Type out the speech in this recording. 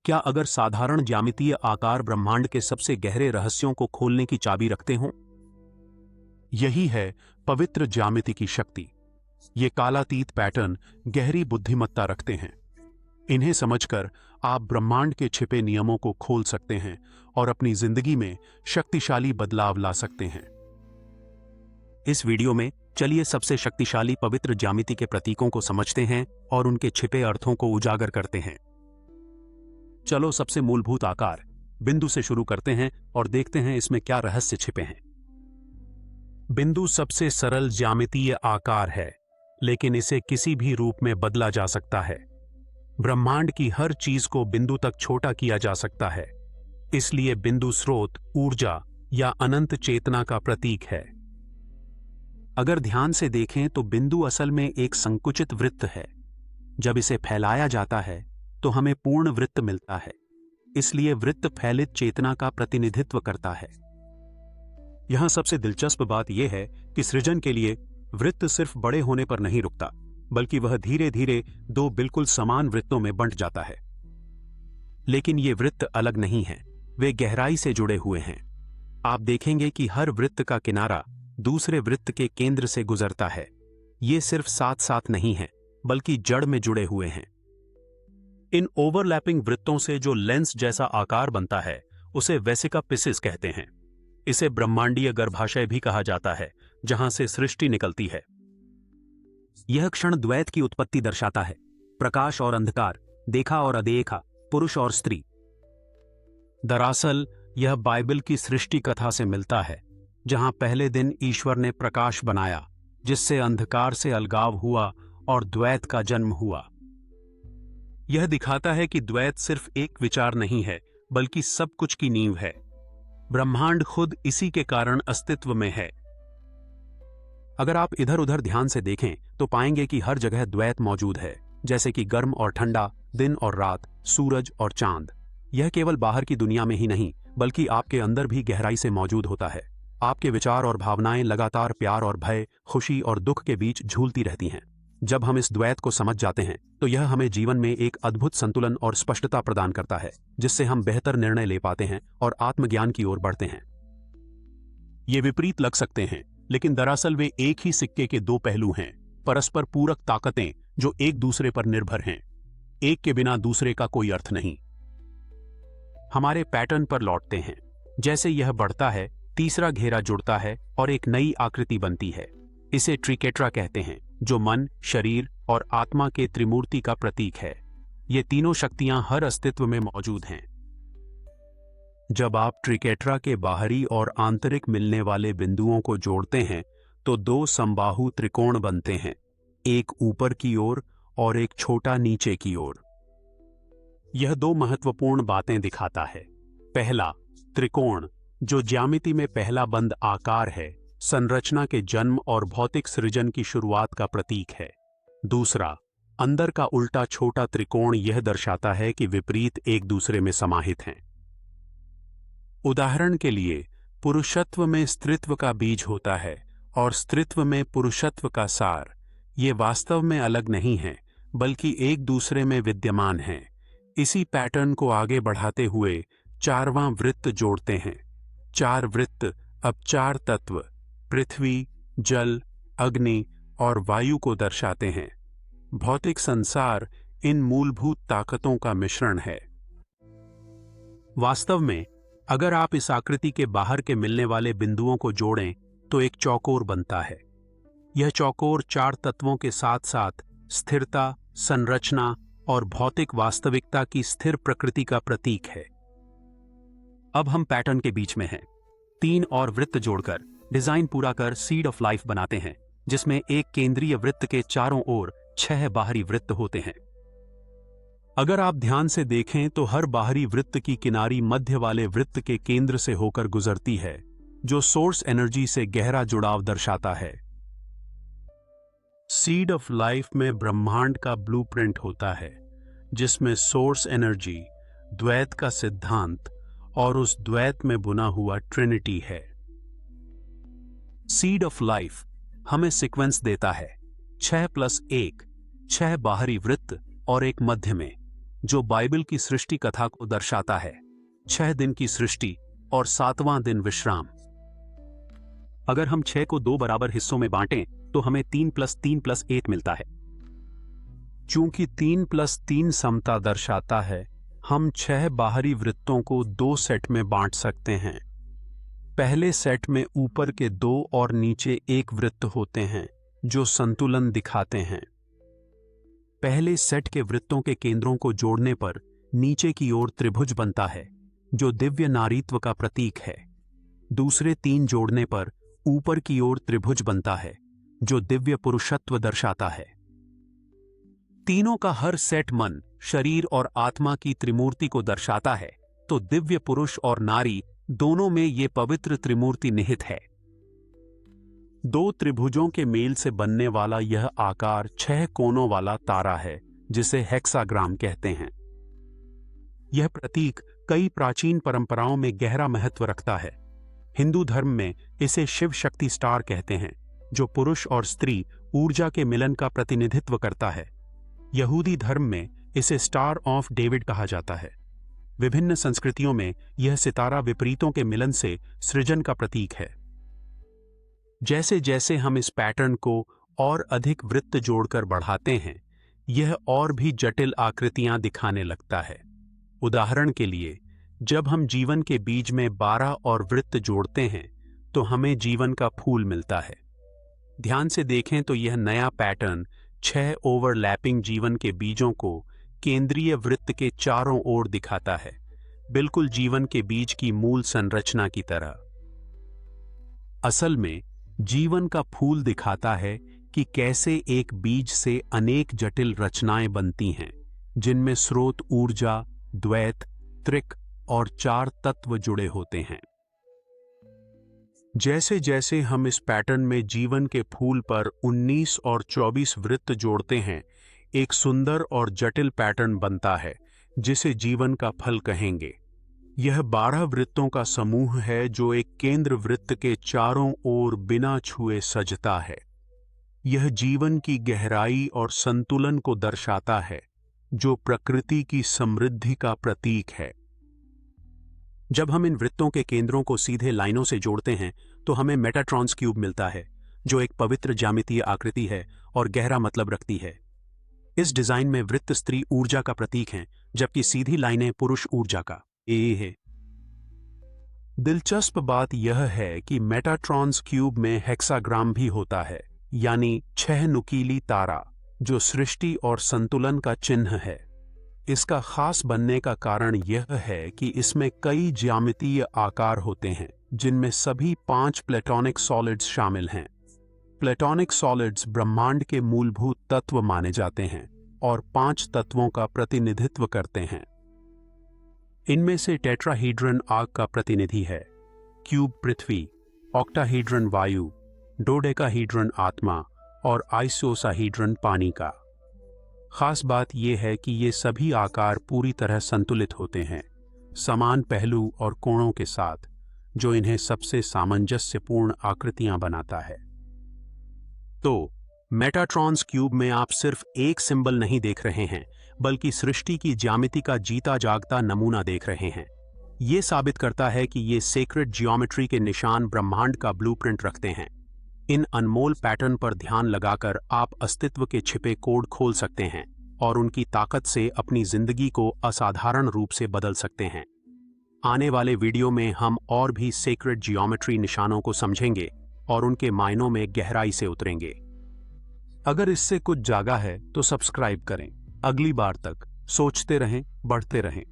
क्या अगर साधारण ज्यामितीय आकार ब्रह्मांड के सबसे गहरे रहस्यों को खोलने की चाबी रखते हों? यही है पवित्र ज्यामिति की शक्ति। ये कालातीत पैटर्न गहरी बुद्धिमत्ता रखते हैं। इन्हें समझकर आप ब्रह्मांड के छिपे नियमों को खोल सकते हैं और अपनी जिंदगी में शक्तिशाली बदलाव ला सकते हैं। इस वीडियो में चलिए सबसे शक्तिशाली पवित्र ज्यामिति के प्रतीकों को समझते हैं और उनके छिपे अर्थों को उजागर करते हैं। चलो सबसे मूलभूत आकार बिंदु से शुरू करते हैं और देखते हैं इसमें क्या रहस्य छिपे हैं। बिंदु सबसे सरल ज्यामितीय आकार है, लेकिन इसे किसी भी रूप में बदला जा सकता है। ब्रह्मांड की हर चीज को बिंदु तक छोटा किया जा सकता है, इसलिए बिंदु स्रोत, ऊर्जा या अनंत चेतना का प्रतीक है। अगर ध्यान से देखें तो बिंदु असल में एक संकुचित वृत्त है। जब इसे फैलाया जाता है तो हमें पूर्ण वृत्त मिलता है, इसलिए वृत्त फैलित चेतना का प्रतिनिधित्व करता है। यहां सबसे दिलचस्प बात यह है कि सृजन के लिए वृत्त सिर्फ बड़े होने पर नहीं रुकता, बल्कि वह धीरे धीरे दो बिल्कुल समान वृत्तों में बंट जाता है। लेकिन ये वृत्त अलग नहीं हैं, वे गहराई से जुड़े हुए हैं। आप देखेंगे कि हर वृत्त का किनारा दूसरे वृत्त के केंद्र से गुजरता है। ये सिर्फ साथ साथ नहीं है, बल्कि जड़ में जुड़े हुए हैं। इन ओवरलैपिंग वृत्तों से जो लेंस जैसा आकार बनता है, उसे वेसिका पिसिस कहते हैं। इसे ब्रह्मांडीय गर्भाशय भी कहा जाता है, जहां से सृष्टि निकलती है। यह क्षण द्वैत की उत्पत्ति दर्शाता है, प्रकाश और अंधकार, देखा और अदेखा, पुरुष और स्त्री। दरअसल यह बाइबल की सृष्टि कथा से मिलता है, जहां पहले दिन ईश्वर ने प्रकाश बनाया, जिससे अंधकार से अलगाव हुआ और द्वैत का जन्म हुआ। यह दिखाता है कि द्वैत सिर्फ एक विचार नहीं है, बल्कि सब कुछ की नींव है। ब्रह्मांड खुद इसी के कारण अस्तित्व में है। अगर आप इधर उधर ध्यान से देखें तो पाएंगे कि हर जगह द्वैत मौजूद है, जैसे कि गर्म और ठंडा, दिन और रात, सूरज और चांद। यह केवल बाहर की दुनिया में ही नहीं, बल्कि आपके अंदर भी गहराई से मौजूद होता है। आपके विचार और भावनाएं लगातार प्यार और भय, खुशी और दुख के बीच झूलती रहती हैं। जब हम इस द्वैत को समझ जाते हैं तो यह हमें जीवन में एक अद्भुत संतुलन और स्पष्टता प्रदान करता है, जिससे हम बेहतर निर्णय ले पाते हैं और आत्मज्ञान की ओर बढ़ते हैं। ये विपरीत लग सकते हैं, लेकिन दरअसल वे एक ही सिक्के के दो पहलू हैं, परस्पर पूरक ताकतें जो एक दूसरे पर निर्भर हैं। एक के बिना दूसरे का कोई अर्थ नहीं। हमारे पैटर्न पर लौटते हैं। जैसे यह बढ़ता है, तीसरा घेरा जुड़ता है और एक नई आकृति बनती है। इसे ट्रिकेट्रा कहते हैं, जो मन, शरीर और आत्मा के त्रिमूर्ति का प्रतीक है। ये तीनों शक्तियां हर अस्तित्व में मौजूद हैं। जब आप ट्रिकेट्रा के बाहरी और आंतरिक मिलने वाले बिंदुओं को जोड़ते हैं तो दो समबाहु त्रिकोण बनते हैं, एक ऊपर की ओर और एक छोटा नीचे की ओर। यह दो महत्वपूर्ण बातें दिखाता है। पहला, त्रिकोण, जो ज्यामिति में पहला बंद आकार है, संरचना के जन्म और भौतिक सृजन की शुरुआत का प्रतीक है। दूसरा, अंदर का उल्टा छोटा त्रिकोण, यह दर्शाता है कि विपरीत एक दूसरे में समाहित हैं। उदाहरण के लिए, पुरुषत्व में स्त्रीत्व का बीज होता है और स्त्रीत्व में पुरुषत्व का सार। ये वास्तव में अलग नहीं हैं, बल्कि एक दूसरे में विद्यमान हैं। इसी पैटर्न को आगे बढ़ाते हुए चारवां वृत्त जोड़ते हैं। चार वृत्त अब चार तत्व, पृथ्वी, जल, अग्नि और वायु को दर्शाते हैं। भौतिक संसार इन मूलभूत ताकतों का मिश्रण है। वास्तव में अगर आप इस आकृति के बाहर के मिलने वाले बिंदुओं को जोड़ें तो एक चौकोर बनता है। यह चौकोर चार तत्वों के साथ साथ स्थिरता, संरचना और भौतिक वास्तविकता की स्थिर प्रकृति का प्रतीक है। अब हम पैटर्न के बीच में हैं। तीन और वृत्त जोड़कर डिजाइन पूरा कर सीड ऑफ लाइफ बनाते हैं, जिसमें एक केंद्रीय वृत्त के चारों ओर 6 बाहरी वृत्त होते हैं। अगर आप ध्यान से देखें तो हर बाहरी वृत्त की किनारी मध्य वाले वृत्त के केंद्र से होकर गुजरती है, जो सोर्स एनर्जी से गहरा जुड़ाव दर्शाता है। सीड ऑफ लाइफ में ब्रह्मांड का ब्लूप्रिंट होता है, जिसमें सोर्स एनर्जी, द्वैत का सिद्धांत और उस द्वैत में बुना हुआ ट्रिनिटी है। सीड ऑफ लाइफ हमें सीक्वेंस देता है 6+1, 6 बाहरी वृत्त और एक मध्य में। जो बाइबल की सृष्टि कथा को दर्शाता है। 6 दिन की सृष्टि और 7वां दिन विश्राम। अगर हम 6 को 2 बराबर हिस्सों में बांटें तो हमें 3 + 3 + 1 मिलता है। चूंकि 3 + 3 समता दर्शाता है, हम 6 बाहरी वृत्तों को 2 सेट में बांट सकते हैं। पहले सेट में ऊपर के 2 और नीचे 1 वृत्त होते हैं जो संतुलन दिखाते हैं। पहले सेट के वृत्तों के केंद्रों को जोड़ने पर नीचे की ओर त्रिभुज बनता है जो दिव्य नारीत्व का प्रतीक है। दूसरे 3 जोड़ने पर ऊपर की ओर त्रिभुज बनता है जो दिव्य पुरुषत्व दर्शाता है। तीनों का हर सेट मन, शरीर और आत्मा की त्रिमूर्ति को दर्शाता है, तो दिव्य पुरुष और नारी दोनों में ये पवित्र त्रिमूर्ति निहित है। 2 त्रिभुजों के मेल से बनने वाला यह आकार 6 कोनों वाला तारा है जिसे हेक्साग्राम कहते हैं। यह प्रतीक कई प्राचीन परंपराओं में गहरा महत्व रखता है। हिंदू धर्म में इसे शिव शक्ति स्टार कहते हैं, जो पुरुष और स्त्री ऊर्जा के मिलन का प्रतिनिधित्व करता है। यहूदी धर्म में इसे स्टार ऑफ डेविड कहा जाता है। विभिन्न संस्कृतियों में यह सितारा विपरीतों के मिलन से सृजन का प्रतीक है। जैसे जैसे हम इस पैटर्न को और अधिक वृत्त जोड़कर बढ़ाते हैं, यह और भी जटिल आकृतियां दिखाने लगता है। उदाहरण के लिए, जब हम जीवन के बीज में 12 और वृत्त जोड़ते हैं तो हमें जीवन का फूल मिलता है। ध्यान से देखें तो यह नया पैटर्न 6 ओवरलैपिंग जीवन के बीजों को केंद्रीय वृत्त के चारों ओर दिखाता है, बिल्कुल जीवन के बीज की मूल संरचना की तरह। असल में जीवन का फूल दिखाता है कि कैसे एक बीज से अनेक जटिल रचनाएं बनती हैं, जिनमें स्रोत ऊर्जा, द्वैत, त्रिक और 4 तत्व जुड़े होते हैं। जैसे जैसे हम इस पैटर्न में जीवन के फूल पर 19 और 24 वृत्त जोड़ते हैं, एक सुंदर और जटिल पैटर्न बनता है जिसे जीवन का फल कहेंगे। यह 12 वृत्तों का समूह है जो एक केंद्र वृत्त के चारों ओर बिना छुए सजता है। यह जीवन की गहराई और संतुलन को दर्शाता है, जो प्रकृति की समृद्धि का प्रतीक है। जब हम इन वृत्तों के केंद्रों को सीधे लाइनों से जोड़ते हैं तो हमें मेटाट्रॉन्स क्यूब मिलता है, जो एक पवित्र ज्यामितीय आकृति है और गहरा मतलब रखती है। इस डिजाइन में वृत्त स्त्री ऊर्जा का प्रतीक हैं, जबकि सीधी लाइनें पुरुष ऊर्जा का है। दिलचस्प बात यह है कि मेटाट्रॉन्स क्यूब में हेक्साग्राम भी होता है, यानी 6 नुकीली तारा, जो सृष्टि और संतुलन का चिन्ह है। इसका खास बनने का कारण यह है कि इसमें कई ज्यामितीय आकार होते हैं, जिनमें सभी 5 प्लेटोनिक सॉलिड्स शामिल हैं। प्लेटोनिक सॉलिड्स ब्रह्मांड के मूलभूत तत्व माने जाते हैं और 5 तत्वों का प्रतिनिधित्व करते हैं। इनमें से टेट्राहीड्रन आग का प्रतिनिधि है, क्यूब पृथ्वी, ऑक्टाहीड्रन वायु, डोडेकाहीड्रन आत्मा और आइसोसाहीड्रन पानी का। खास बात यह है कि ये सभी आकार पूरी तरह संतुलित होते हैं, समान पहलू और कोणों के साथ, जो इन्हें सबसे सामंजस्यपूर्ण आकृतियां बनाता है। तो मेटाट्रॉन्स क्यूब में आप सिर्फ एक सिंबल नहीं देख रहे हैं, बल्कि सृष्टि की ज्यामिति का जीता जागता नमूना देख रहे हैं। ये साबित करता है कि ये सेक्रेड जियोमेट्री के निशान ब्रह्मांड का ब्लूप्रिंट रखते हैं। इन अनमोल पैटर्न पर ध्यान लगाकर आप अस्तित्व के छिपे कोड खोल सकते हैं और उनकी ताकत से अपनी जिंदगी को असाधारण रूप से बदल सकते हैं। आने वाले वीडियो में हम और भी सेक्रेड जियोमेट्री निशानों को समझेंगे और उनके मायनों में गहराई से उतरेंगे। अगर इससे कुछ जागा है तो सब्सक्राइब करें। अगली बार तक सोचते रहें, बढ़ते रहें।